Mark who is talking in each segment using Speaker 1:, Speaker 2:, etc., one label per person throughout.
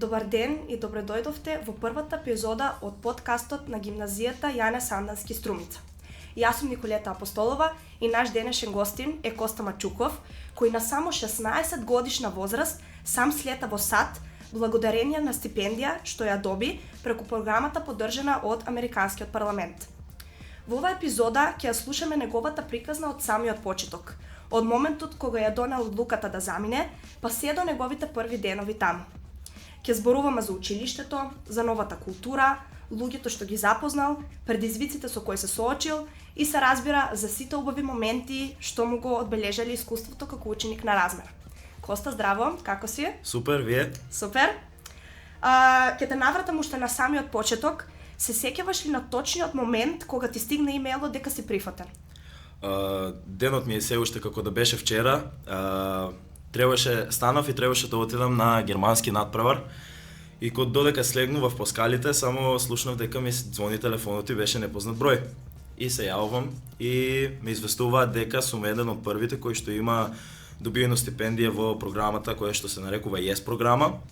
Speaker 1: Добар ден и добре дојдовте во првата епизода од подкастот на гимназијата Јане Сандански Струмица. Јас сум Николета Апостолова и наш денешен гостин е Коста Мачуков, кој на само 16 годишна возраст сам слета во САД благодарение на стипендија што ја доби преку програмата поддржана од Американскиот парламент. Во оваа епизода ќе ја слушаме неговата приказна од самиот почеток, од моментот кога ја донел одлуката да замине, па се до неговите први денови таму. Ќе зборуваме за училиштето, за новата култура, луѓето што ги запознал, предизвиците со кои се соочил и се разбира за сите убави моменти што му го одбележали искуството како ученик на размер. Коста, здраво, како си?
Speaker 2: Супер, вие?
Speaker 1: Супер. Ќе те навратам уште на самиот почеток. Се сеќаваш ли на точниот момент кога ти стигна имејлот дека си прифатен?
Speaker 2: Денот ми е се уште како да беше вчера. Станав и требаше да отидам на германски надпревар. И кога додека слегнував по скалите, само слушнав дека ми звони телефонот и беше непознат број. И се јавувам и ме известуваат дека сум еден од првите кои што има добиено стипендија во програмата која што се нарекува ЕС програма.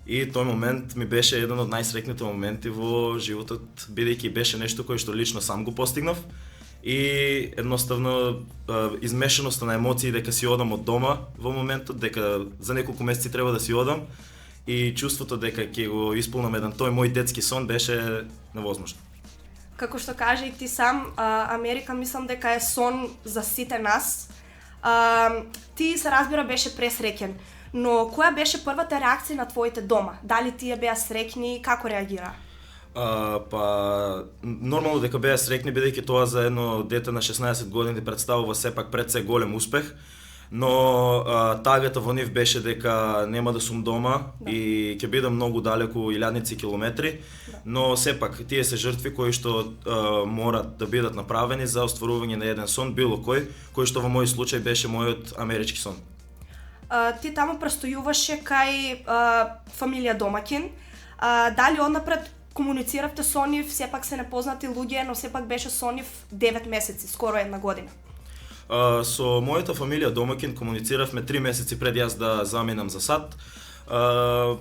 Speaker 2: И тој момент ми беше еден од најсрекните моменти во животот, бидејќи беше нешто кое што лично сам го постигнав. И едноставно измешаноста на емоции дека си одам од дома во моментот, дека за неколку месеци треба да си одам и чувството дека ќе го исполнам еден тој мој детски сон беше невозможно.
Speaker 1: Како што кажа и ти сам, Америка мислам дека е сон за сите нас. Ти се разбира беше пресреќен, но која беше првата реакција на твоите дома? Дали тие беа среќни, како реагира?
Speaker 2: Нормално дека беа среќни, бидејќи тоа за едно дете на 16 години представува сепак пред се голем успех, но тагата во нив беше дека нема да сум дома и ќе бидам многу далеку илјадници километри, но сепак тие се жртви кои што морат да бидат направени за остварување на еден сон, било кој што во мој случај беше мојот амерички сон.
Speaker 1: Ти таму престојуваше кај фамилија домаќин, дали однапред комунициравте со нив, сепак се непознати луѓе, но сепак беше со нив 9 месеци, скоро една година?
Speaker 2: Со мојата фамилија домаќин комунициравме 3 месеци пред јас да заминам за САД,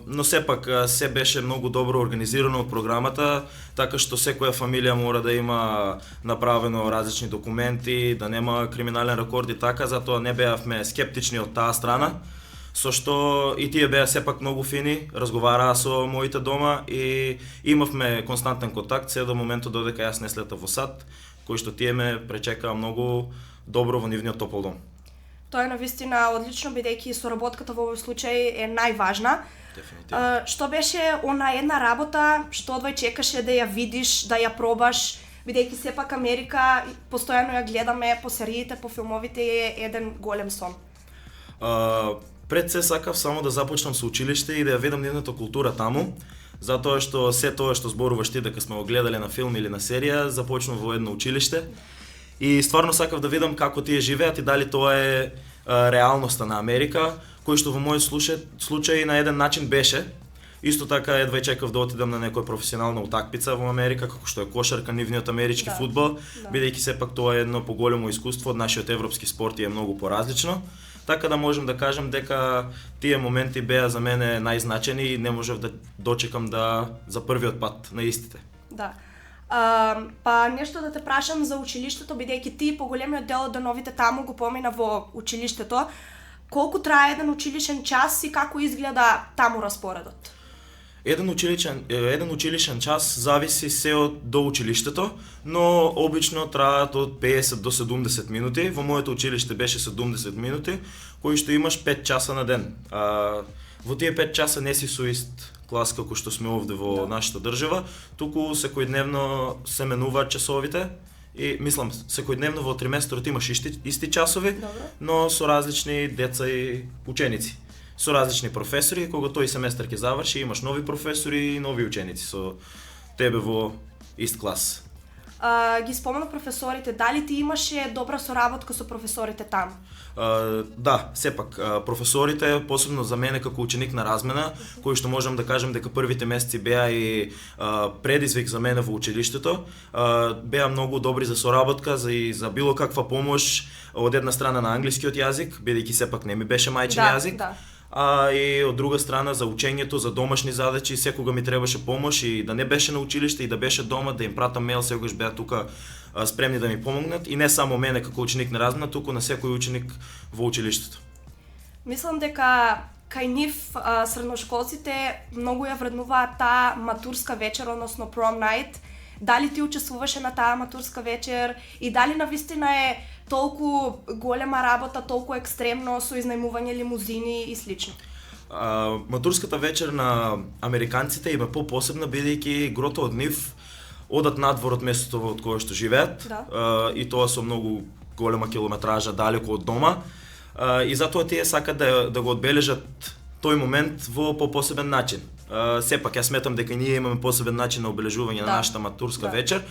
Speaker 2: но сепак се беше многу добро организирано од програмата, така што секоја фамилија мора да има направено различни документи, да нема криминален рекорд и така, затоа не беавме скептични од таа страна. Со што и тие беа сепак многу фини, разговараа со моите дома и имавме константен контакт се до моментот додека јас не слетав во САД, кој што тие ме пречекаа многу добро во нивниот топол дом.
Speaker 1: Тоа е навистина одлично, бидејќи соработката во овој случај е најважна.
Speaker 2: Дефинитивно.
Speaker 1: Што беше она една работа што одвај чекаше да ја видиш, да ја пробаш, бидејќи сепак Америка постојано ја гледаме по сериите, по филмовите е еден голем сон.
Speaker 2: Пред се сакав само да започнам со училиште и да ја видам нивната култура таму, затоа што се тоа што зборуваш ти дека сме го гледале на филм или на серија, започнав во едно училиште. И стварно сакав да видам како тие живеат и дали тоа е реалноста на Америка, кој што во мојот случај на еден начин беше. Исто така едва чекав да отидам на некоја професионална утакмица во Америка, како што е кошарка, нивниот амерички фудбал, бидејќи сепак тоа е едно поголемо искуство, од нашиот европски спорт е многу поразлично. Така да можам да кажам дека тие моменти беа за мене најзначени и не можев да дочекам за првиот пат на истите.
Speaker 1: Да. Па нешто да те прашам за училиштето, бидејќи ти поголемиот дел од деновите таму го помина во училиштето. Колку трае еден училишен час и како изгледа таму распоредот?
Speaker 2: Еден училишен час зависи се до училиштето, но обично траат од 50 до 70 минути. Во моето училиште беше 70 минути, кои што имаш 5 часа на ден. Во тие 5 часа не си со ист клас како што сме овде во нашата држава, туку секојдневно се менуваат часовите и мислам секојдневно во триместорот имаш исти часови, но со различни деца и ученици. Со различни професори, кога тој семестар ќе заврши, имаш нови професори и нови ученици со тебе во ист клас.
Speaker 1: Ги спомна професорите, дали ти имаше добра соработка со професорите таму?
Speaker 2: Да, сепак професорите, посебно за мене како ученик на размена, кој што можам да кажам дека првите месеци беа и предизвик за мене во училиштето, беа многу добри за соработка, за било каква помош од една страна на англискиот јазик, бидејќи сепак не ми беше мајчин јазик. а и од друга страна за учењето, за домашни задачи, секога ми требаше помош и да не беше на училиште и да беше дома, да им пратам мејл, секогаш беа тука спремни да ми помогнат и не само мене како ученик на размена, туку на секој ученик во училиштето.
Speaker 1: Мислам дека кај нив средношколците многу ја вреднуваат таа матурска вечер, односно prom night. Дали ти учествуваше на таа матурска вечер и дали навистина е толку голема работа, толку екстремно со изнајмување лимузини и слично?
Speaker 2: Матурската вечер на американците има по-посебна, бидејќи грото од нив одат надвор од местото од кое што живеат, и тоа со многу голема километража далеку од дома, и затоа тие сакат да го одбележат тој момент во по-посебен начин. Сепак ја сметам дека ние имаме посебен начин на обележување на нашата матурска вечер,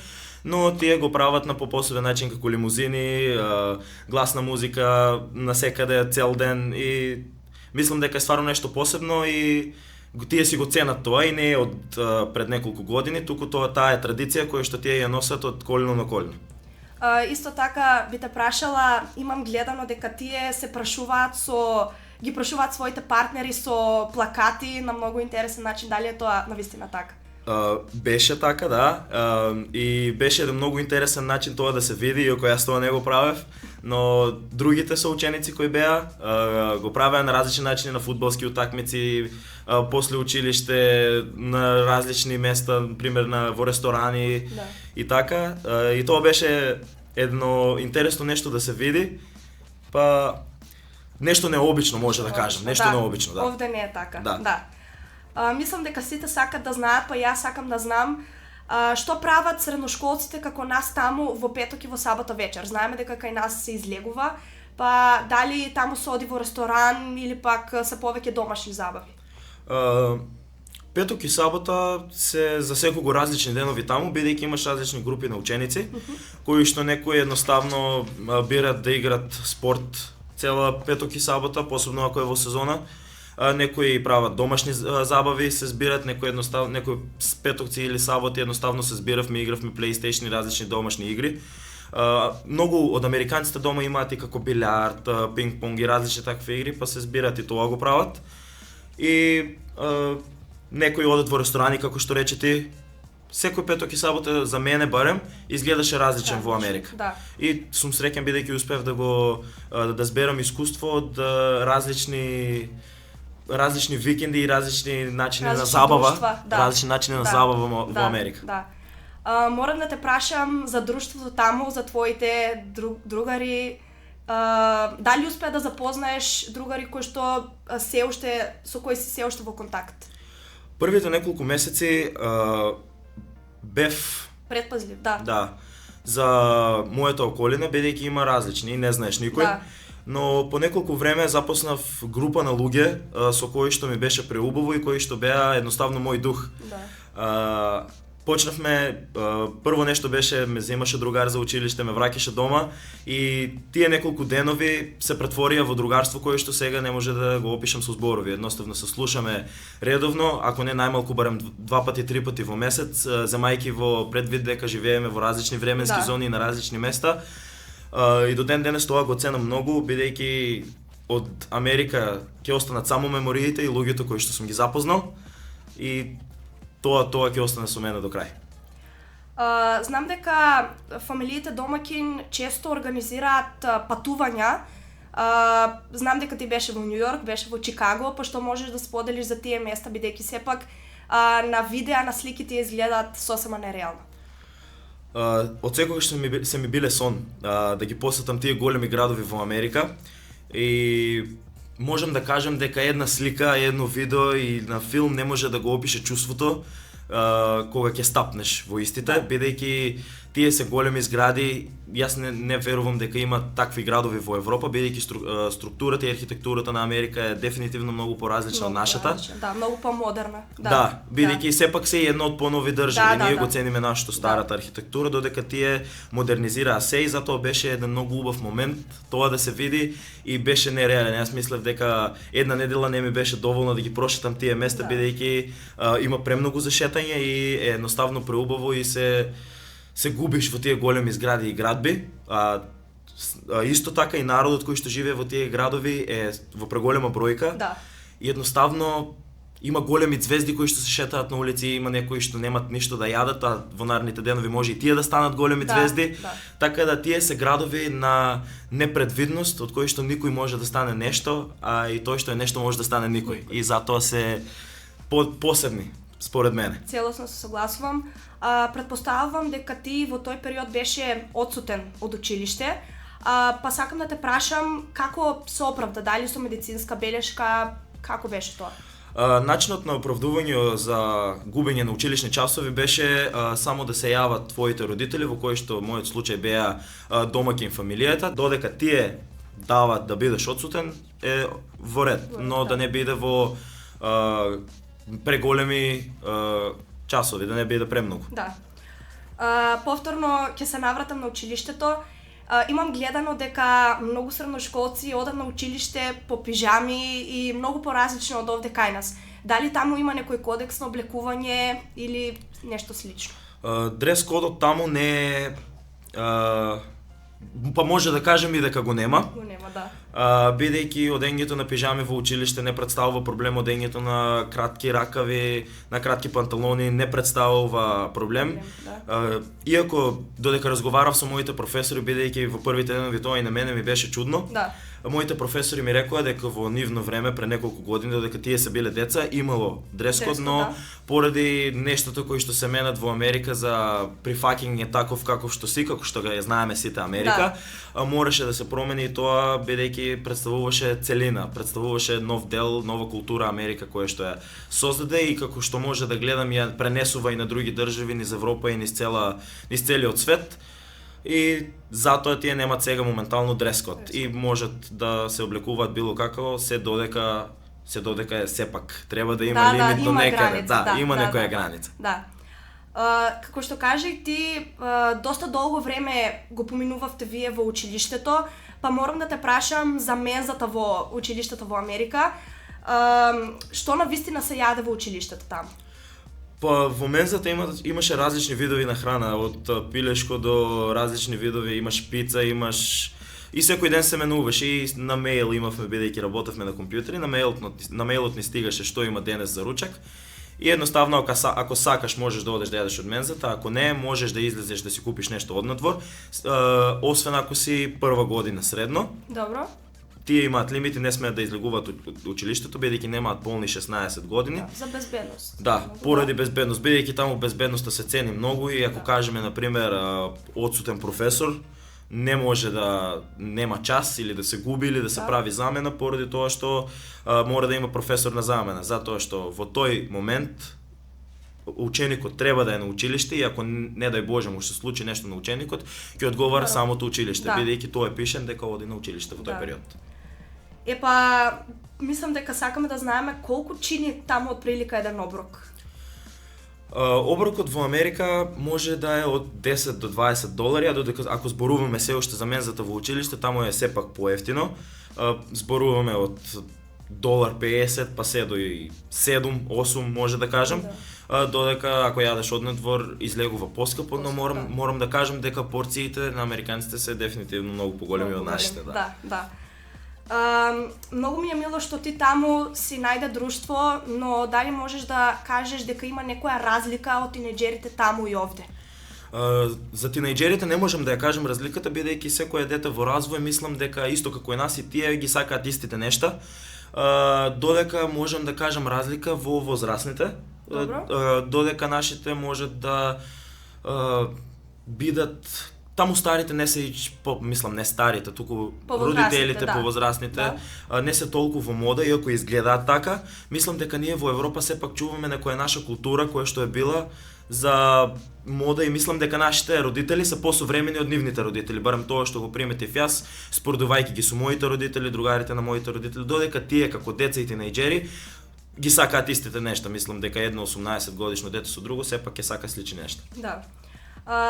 Speaker 2: но тие го прават на по-посебен начин како лимузини, гласна музика насекаде цел ден и мислам дека е стварно нешто посебно и тие си го ценат тоа и не е од пред неколку години, туку таа е традиција која што тие ја носат од колено на колено.
Speaker 1: Исто така би те прашала, имам гледано дека тие се прашуваат ги прашуваат своите партнери со плакати на многу интересен начин, дали е тоа навистина така?
Speaker 2: Беше така, да, и беше еден многу интересен начин тоа да се види, иако јас тоа не го правев, но другите соученици кои беа го правеа на различни начини, на фудбалски утакмици, после училиште, на различни места, например во ресторани и така, и тоа беше едно интересно нешто да се види, па нешто необично може да кажам, нешто необично, да.
Speaker 1: Овде не е така, да. Мислам дека сите сакат да знаат, па јас сакам да знам што прават средношколците како нас таму во петок и во сабота вечер. Знаеме дека кај нас се излегува, па дали таму се оди во ресторан или пак се повеќе домашни забави?
Speaker 2: Петок и сабота се за секого различни денови таму, бидејќи имаш различни групи на ученици, кои што некои едноставно бират да играт спорт цела петок и сабота, посебно ако е во сезона. Некои прават домашни забави, се збират, некои петокци или саботи едноставно се збиравме, игравме PlayStation и различни домашни игри. Многу од американците дома имаат и како билјард, пинг-понг и различни такви игри, па се збират и тоа го прават. И некои одат во ресторани, како што рече ти. Секој петок и сабота за мене барем изгледаше различен во Америка.
Speaker 1: Да.
Speaker 2: И сум среќен бидејќи успев да зберам искуство од различни викенди и различни начини на забава, различни начини на забава во Америка.
Speaker 1: Да. Морам да те прашам за друштвото таму, за твоите другари. Дали успеа да запознаеш другари кои што со кои си се уште во контакт?
Speaker 2: Првите неколку месеци бев
Speaker 1: предпазлив, да.
Speaker 2: Да. За мојата околина, бидејќи има различни, не знаеш никој.
Speaker 1: Да.
Speaker 2: Но по неколку време запознав група на луѓе со кои што ми беше преубаво и кои што беа едноставно мој дух.
Speaker 1: Да.
Speaker 2: Почнавме, прво нешто беше, ме земаше другар за училиште, ме враќаше дома и тие неколку денови се претворија во другарство кое што сега не може да го опишам со зборови. Едноставно се слушаме редовно, ако не најмалку барем 2 пати, 3 пати во месец, земајки во предвид дека живееме во различни временски зони на различни места. И до ден денес тоа го ценам многу, бидејќи од Америка ќе останат само мемориите и луѓето кои што сум ги запознал и тоа ќе остане со мене до крај.
Speaker 1: Знам дека фамилиите домаќин често организираат патувања. Знам дека ти беше во Њу Јорк, беше во Чикаго, па што можеш да споделиш за тие места, бидејќи сепак на видеа, на сликите изгледаат сосема нереално.
Speaker 2: Од секогаш се ми биле сон да ги посетам тие големи градови во Америка и можам да кажам дека една слика, едно видео и на филм не може да го опише чувството кога ќе стапнеш во истите, бидејќи тие се големи згради. Јас не верувам дека има такви градови во Европа, бидејќи структурата и архитектурата на Америка е дефинитивно многу поразлична од нашата.
Speaker 1: Да, многу помодерна.
Speaker 2: Да, бидејќи сепак се едно од понови држави. Ние го цениме нашата старата архитектура, додека тие модернизираа се и затоа беше еден многу убав момент тоа да се види и беше нереален. Јас мислев дека една недела не ми беше доволно да ги прошетам тие места, бидејќи има премногу за шетање и е едноставно преубаво и се губиш во тие големи згради и градби. Исто така и народот кој што живее во тие градови е во преголема бројка.
Speaker 1: Да.
Speaker 2: и едноставно има големи звезди кои што се шетаат на улици, има некои што немат ништо да јадат, а во наредните денови може и тие да станат големи звезди. Така да тие се градови на непредвидност, од кои што никој може да стане нешто, а и тој што е нешто може да стане никој. И затоа се посебни, според мене.
Speaker 1: Целосно се согласувам. Претпоставувам дека ти во тој период беше одсутен од училиште, па сакам да те прашам како се оправда, дали со медицинска белешка, како беше тоа?
Speaker 2: Начинот на оправдување за губење на училишни часови беше само да се јават твоите родители, во кои што мојот случај беа домаќин фамилијата, додека тие дават да бидеш одсутен е во ред, но да не биде во преголеми часови, да не биде премногу.
Speaker 1: Да. Повторно ќе се навратам на училиштето. Имам гледано дека многу средношколци одат на училиште по пижами и многу поразлично од овде кај нас. Дали таму има некој кодекс на облекување или нешто слично?
Speaker 2: Дрес кодот таму не е па може да кажем и дека го нема.
Speaker 1: Го нема, да.
Speaker 2: Бидејќи одењето на пижами во училиште не представува проблем, одењето на кратки ракави, на кратки панталони не представува проблем. Да. Иако додека разговарав со моите професори, бидејќи во првите денови тоа и на мене ми беше чудно.
Speaker 1: Да.
Speaker 2: Моите професори ми рекоа дека во нивно време, пред неколку години, додека тие се биле деца, имало дрескод, но
Speaker 1: да.
Speaker 2: поради нештото кои што се менат во Америка за прифакинг таков каков што си, како што го знаеме сите Америка, мораше да се промени тоа, бидејќи представуваше целина, представуваше нов дел, нова култура Америка која што ја создаде и како што може да гледам ја пренесува и на други држави, низ Европа и низ целиот свет. И затоа тие немаат сега моментално дрескод и можат да се облекуваат било како, се додека е сепак треба да има лимит до некаде. Има некоја граница.
Speaker 1: Да. Како што кажа и ти, доста долго време го поминувавте вие во училиштето, па морам да те прашам за мензата во училиштето во Америка. Што на вистина се јаде во училиштето таму?
Speaker 2: Па во мензата имаше различни видови на храна, од пилешко до различни видови, имаш пица, имаш и секој ден се менуваше и на мејл имавме, бидејќи работевме на компјутери, на мејлот ни стигаше што има денес за ручак. И едноставно ако сакаш можеш да одеш да јадеш од мензата, ако не можеш да излезеш да си купиш нешто однадвор, освен ако си прва година средно.
Speaker 1: Добро.
Speaker 2: Тие имаат лимити, не смеат да излегуваат од училиштето, бидејќи немаат полни 16 години.
Speaker 1: Да, за безбедност.
Speaker 2: Да, поради безбедност, бидејќи таму безбедноста се цени многу и ако кажеме на пример одсутен професор, не може да нема час или да се губи или да се прави замена поради тоа што мора да има професор на замена, затоа што во тој момент ученикот треба да е на училиште и ако не дај Боже му се случи нешто на ученикот, ќе одговара самото училиште, бидејќи тоа е пишен дека оди на училиште во тој период.
Speaker 1: Епа, мислам дека сакаме да знаеме колку чини таму од прилика еден оброк.
Speaker 2: Оброкот во Америка може да е од 10 до 20 долари, а додека ако зборуваме се уште за мензата во училиште, таму е сепак поевтино. Зборуваме од $1.50 па се до 7-8 може да кажам. Додека ако јадеш однадвор излегува поскапо, но морам да кажам дека порциите на американците се дефинитивно многу поголеми од нашите.
Speaker 1: Да. Многу ми е мило што ти таму си најде друштво, но дали можеш да кажеш дека има некоја разлика од тинејџерите таму и овде?
Speaker 2: За тинејџерите не можам да ја кажам разликата, бидејќи секое дете во развој мислам дека исто како и нас и тие ги сакаат истите нешта. Додека можам да кажам разлика во возрастните. Додека нашите можат да бидат таму старите не се мислам не старите, туку родителите, повозрастните, не се толку во мода, иако изгледаат така. Мислам дека ние во Европа сепак чуваме некоја наша култура која што е била за мода и мислам дека нашите родители се посовремени од нивните родители, барем тоа што го приметив јас, споредувајќи ги со моите родители, другарите на моите родители, додека тие како деца и тинејџери ги сакаат истите нешта. Мислам дека едно 18 годишно дете со друго сепак ќе сака слични нешта.
Speaker 1: Да.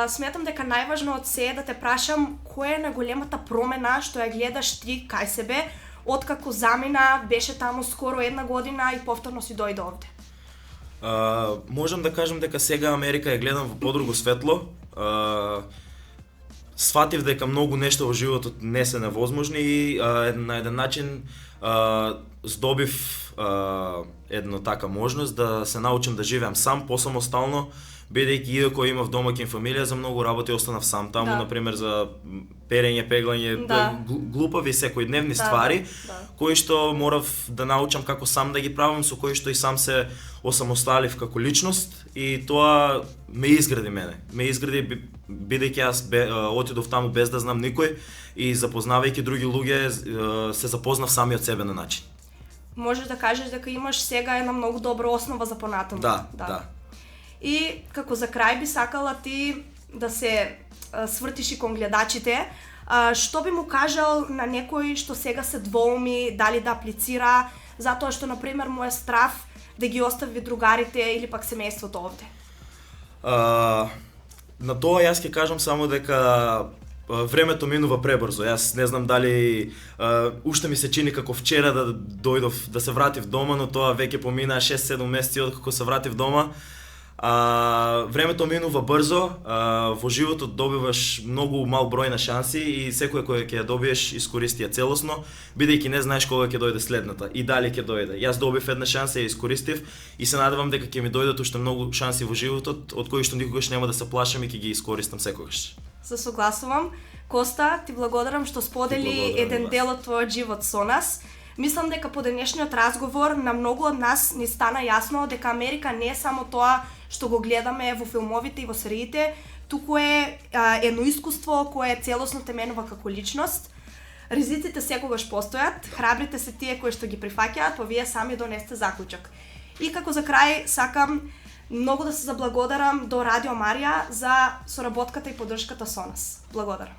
Speaker 1: Сметам дека најважно од се е да те прашам која е најголемата промена што ја гледаш ти кај себе, откако замина, беше таму скоро една година и повторно си дојде овде.
Speaker 2: Можам да кажам дека сега Америка ја гледам во подруго светло. сватив дека многу нешто во животот не се невозможни и на еден начин здобив една така можност да се научам да живеам сам, посамостално, бидејќи иако имав домаќин фамилија, за многу работи останав сам таму, например за перење, пеглање, глупави секојдневни ствари, кои што морав да научам како сам да ги правам, со кои што и сам се осамосталив како личност и тоа ме изгради мене. Ме изгради бидејќи јас отидов таму без да знам никој и запознавајќи други луѓе се запознав самиот себе на начин.
Speaker 1: Можеш да кажеш дека имаш сега една многу добра основа за понатаму.
Speaker 2: Да.
Speaker 1: И како за крај би сакала ти да се свртиш и кон гледачите, што би му кажал на некој што сега се двоуми дали да аплицира, затоа што например му е страв да ги остави другарите или пак семејството овде?
Speaker 2: На тоа јас ќе кажам само дека времето минува пребрзо. Јас не знам дали уште ми се чини како вчера да дојдов, да се вратив дома, но тоа веќе помина 6-7 месеци откако се вратив дома. Времето минува брзо, во животот добиваш многу мал број на шанси и секоја која ќе ја добиеш искористи ја целосно, бидејќи не знаеш кога ќе дојде следната и дали ќе дојде. Јас добив една шанса, ја искористив и се надевам дека ќе ми дојдат уште многу шанси во животот, од кои што никогаш нема да се плашам и ќе ги искористам секогаш.
Speaker 1: Се согласувам. Коста, ти благодарам што сподели еден дел од твојот живот со нас. Мислам дека по денешниот разговор на многу од нас ни стана јасно дека Америка не е само тоа што го гледаме во филмовите и во сериите, туку е едно искуство кое целосно те менува како личност. Ризиците секогаш постојат, храбрите се тие кои што ги прифаќаат, па вие сами донесете заклучок. И како за крај сакам многу да се заблагодарам до Радио Марија за соработката и поддршката со нас. Благодарам.